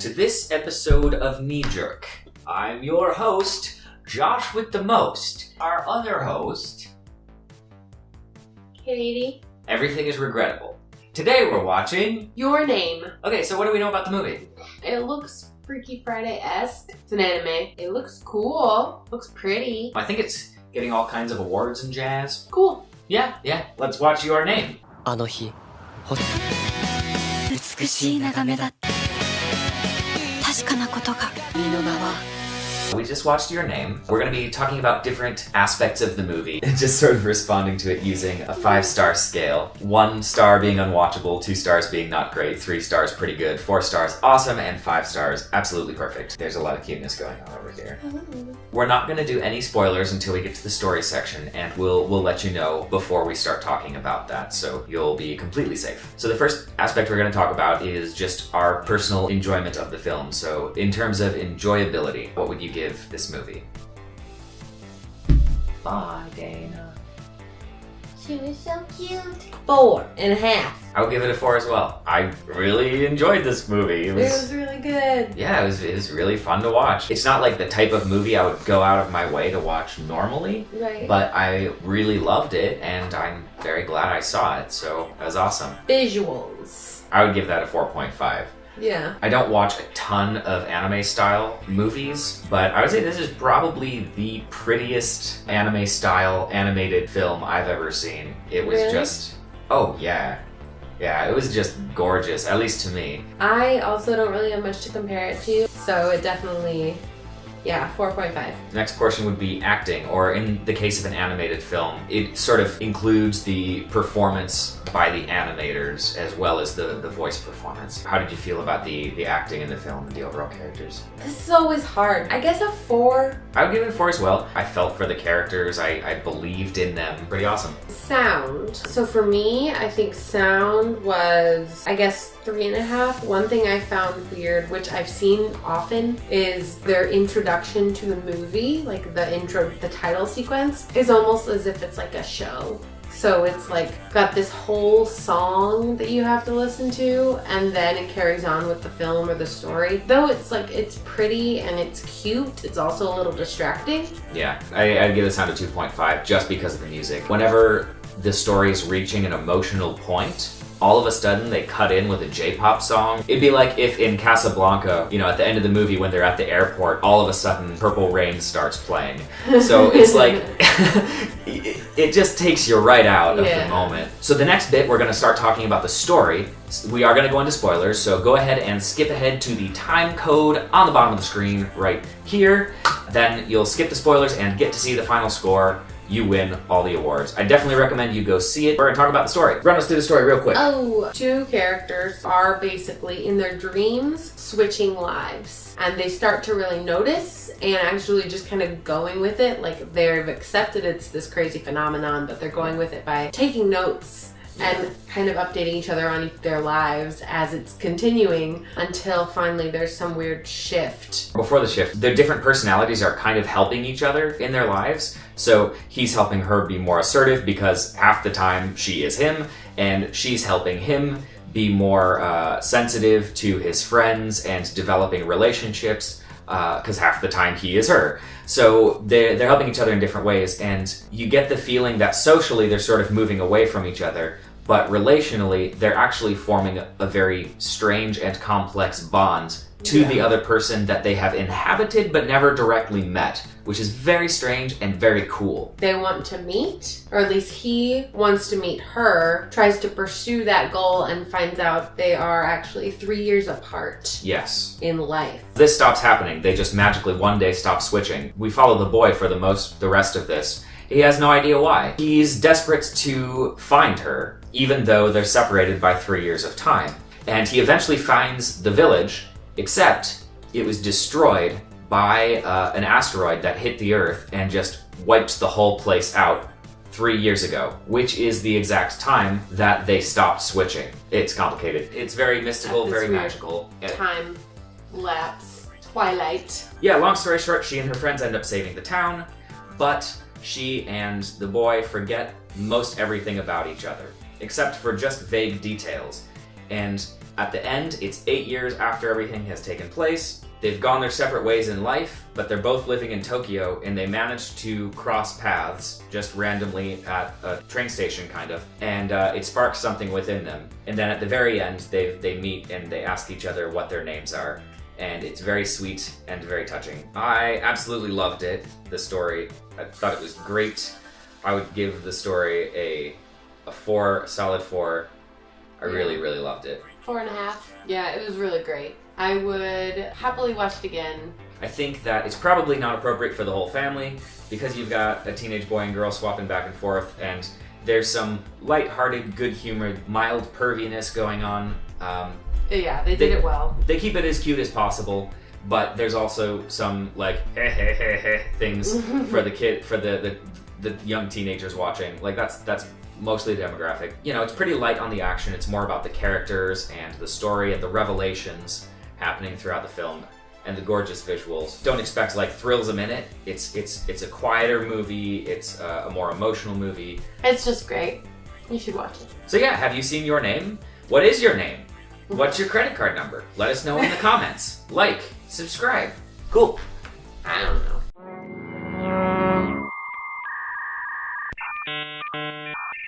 to this episode of KneeJerk. I'm your host, Josh with the most. Our other host, Katie. Everything is regrettable. Today we're watching Your Name. Okay, so what do we know about the movie? It looks Freaky Friday-esque. It's an anime. It looks cool. Looks pretty. I think it's getting all kinds of awards and jazz. Cool. Yeah. Let's watch Your Name. あの日、美しい眺めだった確かなことが身の回 We just watched Your Name. We're going to be talking about different aspects of the movie, just sort of responding to it using a 5-star scale. 1 star being unwatchable, 2 stars being not great, 3 stars pretty good, 4 stars awesome, and 5 stars absolutely perfect. There's a lot of cuteness going on over here. We're not going to do any spoilers until we get to the story section, and we'll let you know before we start talking about that, so you'll be completely safe. So the first aspect we're going to talk about is just our personal enjoyment of the film. So in terms of enjoyability, what would you give this movie? Bye, Dana. She was so cute. 4.5. I would give it a 4 as well. I really enjoyed this movie. It was really good. Yeah, it was really fun to watch. It's not like the type of movie I would go out of my way to watch normally, Right. but I really loved it, and I'm very glad I saw it, so that was awesome. Visuals. I would give that a 4.5. Yeah. I don't watch a ton of anime-style movies, but I would say this is probably the prettiest anime-style animated film I've ever seen. It was Really? just... Oh, yeah. Yeah, it was just gorgeous, at least to me. I also don't really have much to compare it to, so it definitely, 4.5. The next portion would be acting, or in the case of an animated film, it sort of includes the performance by the animators as well as the voice performance. How did you feel about the acting in the film and the overall characters? This is always hard. I guess a 4. I would give it a 4 as well. I felt for the characters, I believed in them. Pretty awesome. Sound. So for me, I think sound was, 3.5. One thing I found weird, which I've seen often, is their introduction to the movie, like the title sequence, is almost as if it's like a show. So it's like got this whole song that you have to listen to, and then it carries on with the film or the story. Though it's pretty and it's cute, it's also a little distracting. Yeah, I'd give the sound a 2.5 just because of the music. Whenever the story is reaching an emotional point, all of a sudden they cut in with a J-pop song. It'd be like if in Casablanca, at the end of the movie when they're at the airport, all of a sudden Purple Rain starts playing. So it's like, it just takes you right out of the moment. So the next bit, we're going to start talking about the story. We are going to go into spoilers, so go ahead and skip ahead to the time code on the bottom of the screen right here. Then you'll skip the spoilers and get to see the final score. You win all the awards. I definitely recommend you go see it. We're gonna talk about the story. Run us through the story real quick. Oh, 2 characters are basically in their dreams switching lives. And they start to really notice and actually just kind of going with it. Like they've accepted it's this crazy phenomenon, but they're going with it by taking notes and kind of updating each other on their lives as it's continuing until finally there's some weird shift. Before the shift, their different personalities are kind of helping each other in their lives. So he's helping her be more assertive because half the time she is him, and she's helping him be more sensitive to his friends and developing relationships because half the time he is her. So they're helping each other in different ways, and you get the feeling that socially they're sort of moving away from each other, but relationally they're actually forming a very strange and complex bond to the other person that they have inhabited but never directly met, which is very strange and very cool. They want to meet, or at least he wants to meet her, tries to pursue that goal and finds out they are actually 3 years apart. Yes. In life. This stops happening. They just magically one day stop switching. We follow the boy for the rest of this. He has no idea why. He's desperate to find her, even though they're separated by 3 years of time. And he eventually finds the village, except it was destroyed by an asteroid that hit the Earth and just wiped the whole place out 3 years ago, which is the exact time that they stopped switching. It's complicated. It's very mystical, very magical. Time lapse. Twilight. Yeah, long story short, she and her friends end up saving the town, but she and the boy forget most everything about each other, except for just vague details. And At the end, it's 8 years after everything has taken place. They've gone their separate ways in life, but they're both living in Tokyo, and they managed to cross paths just randomly at a train station, kind of, and it sparks something within them. And then at the very end, they meet and they ask each other what their names are, and it's very sweet and very touching. I absolutely loved it, the story. I thought it was great. I would give the story a 4, a solid 4. I really, really loved it. 4.5. Yeah, it was really great. I would happily watch it again. I think that it's probably not appropriate for the whole family because you've got a teenage boy and girl swapping back and forth, and there's some light-hearted, good-humored, mild perviness going on. Yeah, they did it well. They keep it as cute as possible, but there's also some like things for the kid, for the young teenagers watching. Like that's mostly the demographic. You know, it's pretty light on the action. It's more about the characters and the story and the revelations happening throughout the film and the gorgeous visuals. Don't expect like thrills a minute. It's a quieter movie. It's a more emotional movie. It's just great. You should watch it. So yeah, have you seen Your Name? What is your name? What's your credit card number? Let us know in the comments. Like, subscribe. Cool. I don't know.